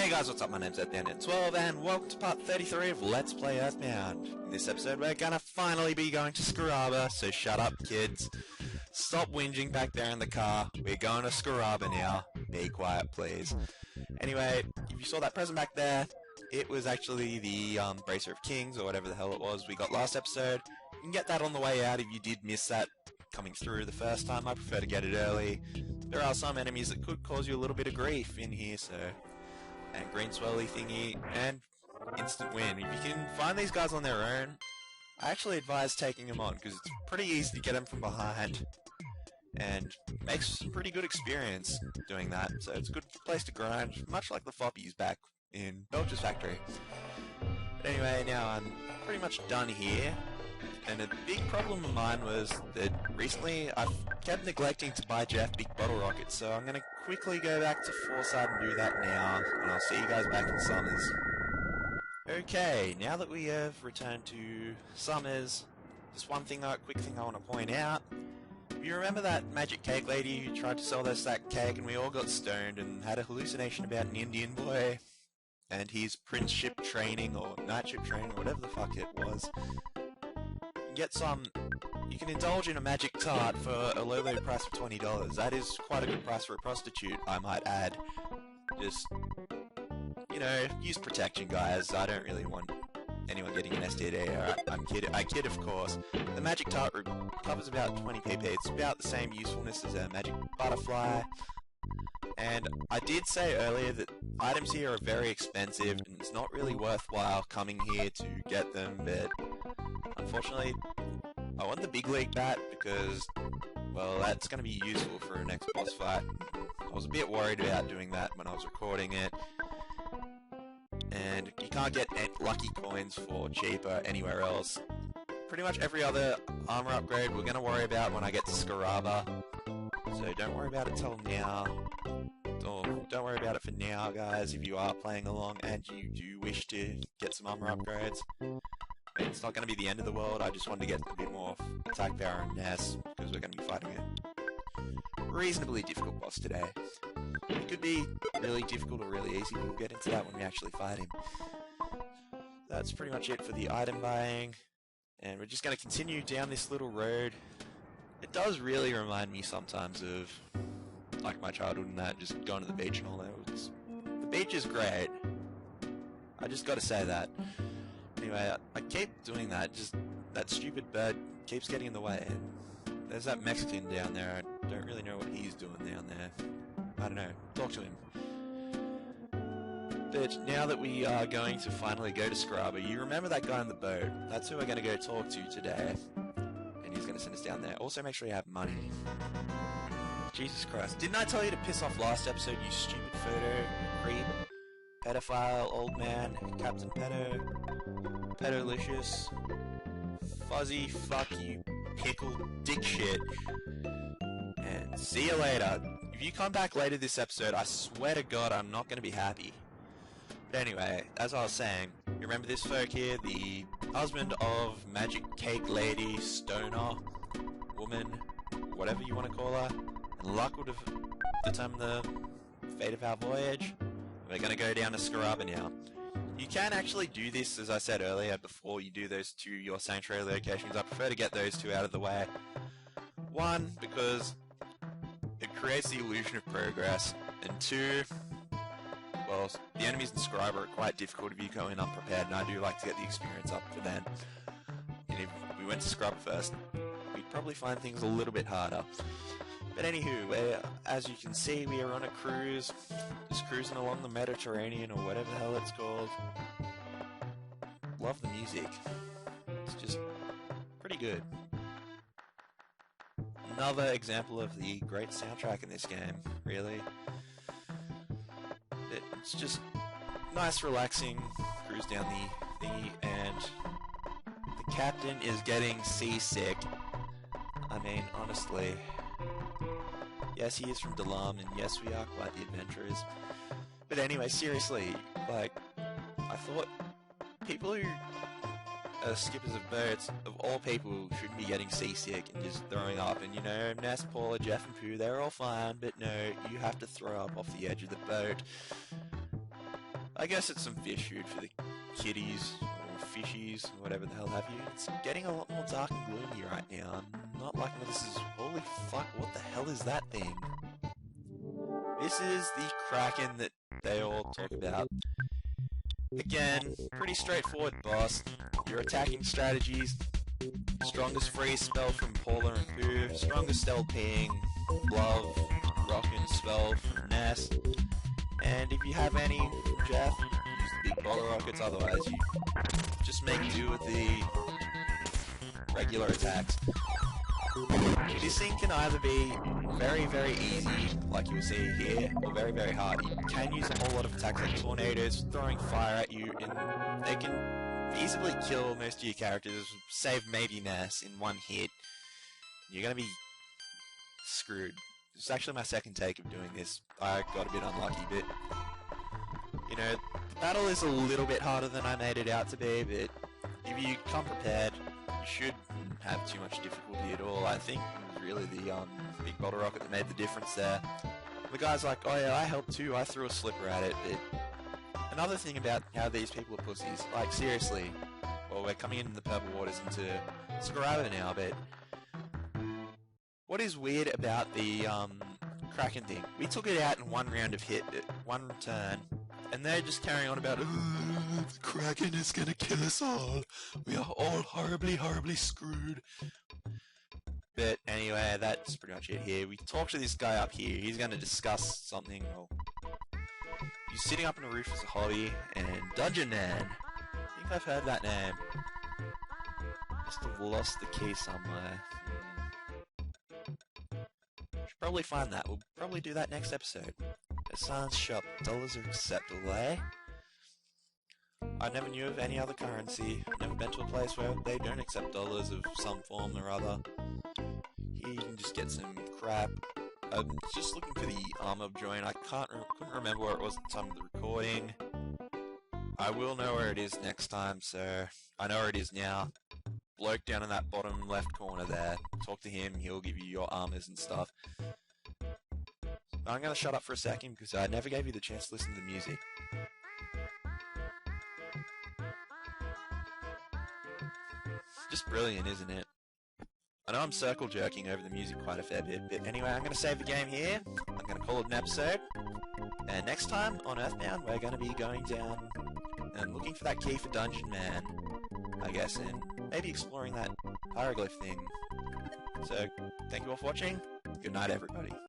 Hey guys, what's up? My name's EarthBound12 and welcome to part 33 of Let's Play EarthBound. In this episode we're gonna finally be going to Scaraba, so shut up kids. Stop whinging back there in the car. We're going to Scaraba now. Be quiet please. Anyway, if you saw that present back there, it was actually the Bracer of Kings, or whatever the hell it was we got last episode. You can get that on the way out if you did miss that coming through the first time. I prefer to get it early. There are some enemies that could cause you a little bit of grief in here, so... and green swirly thingy, and instant win. If you can find these guys on their own, I actually advise taking them on, because it's pretty easy to get them from behind, and makes some pretty good experience doing that, so it's a good place to grind, much like the Foppies back in Belcher's factory. But anyway, now I'm pretty much done here, and a big problem of mine was that recently I've kept neglecting to buy Jeff big bottle rockets, so I'm going to quickly go back to Foresight and do that now, and I'll see you guys back in Summers. Okay, now that we have returned to Summers, just one thing, quick thing I want to point out. You remember that magic cake lady who tried to sell us that cake and we all got stoned and had a hallucination about an Indian boy and his princeship training or knightship training or whatever the fuck it was? You can indulge in a magic tart for a low price of $20. That is quite a good price for a prostitute, I might add. Just, you know, use protection, guys. I don't really want anyone getting an STD. I kid, of course. The magic tart covers about 20 pp. It's about the same usefulness as a magic butterfly. And I did say earlier that items here are very expensive and it's not really worthwhile coming here to get them, but unfortunately I want the big league bat because, well, that's going to be useful for a next boss fight. I was a bit worried about doing that when I was recording it, and you can't get lucky coins for cheaper anywhere else. Pretty much every other armor upgrade we're going to worry about when I get to Scaraba, so don't worry about it till now. Don't worry about it for now, guys, if you are playing along and you do wish to get some armor upgrades. I mean, it's not going to be the end of the world, I just wanted to get a bit more attack power and Ness, because we're going to be fighting a reasonably difficult boss today. It could be really difficult or really easy, but we'll get into that when we actually fight him. That's pretty much it for the item buying, and we're just going to continue down this little road. It does really remind me sometimes of, like, my childhood and that, just going to the beach and all that. The beach is great. I just got to say that. Anyway, I keep doing that, just that stupid bird keeps getting in the way. And there's that Mexican down there, I don't really know what he's doing down there. I don't know, talk to him. But now that we are going to finally go to Scaraba, you remember that guy on the boat? That's who we're going to go talk to today. And he's going to send us down there. Also make sure you have money. Jesus Christ. Didn't I tell you to piss off last episode, you stupid photo creep? Pedophile, old man, Captain Pedo, Pedolicious, fuzzy, fuck you, pickle, dick shit. And see you later. If you come back later this episode, I swear to God I'm not going to be happy. But anyway, as I was saying, you remember this folk here, the husband of Magic Cake Lady, Stoner, Woman, whatever you want to call her, and luck would have determined the fate of our voyage. We're going to go down to Scaraba now. You can actually do this, as I said earlier, before you do those two your sanctuary locations. I prefer to get those two out of the way. One, because it creates the illusion of progress, and two, well, the enemies in Scaraba are quite difficult if you go in unprepared, and I do like to get the experience up for them. And if we went to Scaraba first, we'd probably find things a little bit harder. But anywho, as you can see, we are on a cruise, just cruising along the Mediterranean, or whatever the hell it's called. Love the music. It's just pretty good. Another example of the great soundtrack in this game, really. It's just nice, relaxing cruise down the thingy, and the captain is getting seasick. I mean, honestly... yes, he is from Dalam, and yes, we are quite the adventurers. But anyway, seriously, like, I thought people who are skippers of boats, of all people, shouldn't be getting seasick and just throwing up. And, you know, Ness, Paula, Jeff, and Pooh, they're all fine, but no, you have to throw up off the edge of the boat. I guess it's some fish food for the kitties, or fishies, or whatever the hell have you. It's getting a lot more dark and gloomy right now. I'm not liking what this is. Holy fuck, what the hell is that thing? This is the Kraken that they all talk about. Again, pretty straightforward boss. Your attacking strategies, strongest freeze spell from Paula and Pooh, strongest LPing, Love, Rockin' spell from Ness, and if you have any from Jeff, use the big bottle rockets, otherwise you just make do with the regular attacks. This thing can either be very, very easy, like you'll see here, or very, very hard. You can use a whole lot of attacks like tornadoes, throwing fire at you, and they can easily kill most of your characters, save maybe Ness in one hit. You're gonna be screwed. It's actually my second take of doing this. I got a bit unlucky, but you know, the battle is a little bit harder than I made it out to be, but if you come prepared, you shouldn't have too much difficulty at all. I think it was really the big bottle rocket that made the difference there. The guy's like, oh yeah, I helped too, I threw a slipper at it, but another thing about how these people are pussies, like seriously, well, we're coming into the purple waters into Scaraba now, but what is weird about the Kraken thing? We took it out in one round of hit, one turn, and they're just carrying on about, the Kraken is gonna kill us all. We are all horribly, horribly screwed. But anyway, that's pretty much it here. We talked to this guy up here. He's gonna discuss something. Well, he's sitting up on the roof as a hobby, and Dungeon Man. I think I've heard that name. Must have lost the key somewhere. Should probably find that. We'll probably do that next episode. A science shop. Dollars are acceptable, eh? I never knew of any other currency. I've never been to a place where they don't accept dollars of some form or other. Here you can just get some crap. I'm just looking for the armor joint. I couldn't remember where it was at the time of the recording. I will know where it is next time, so I know where it is now. Bloke down in that bottom left corner there. Talk to him, he'll give you your armors and stuff. I'm gonna shut up for a second because I never gave you the chance to listen to the music. Just brilliant, isn't it? I know I'm circle jerking over the music quite a fair bit, but anyway, I'm gonna save the game here. I'm gonna call it an episode. And next time on EarthBound, we're gonna be going down and looking for that key for Dungeon Man, I guess, and maybe exploring that hieroglyph thing. So, thank you all for watching. Good night, everybody.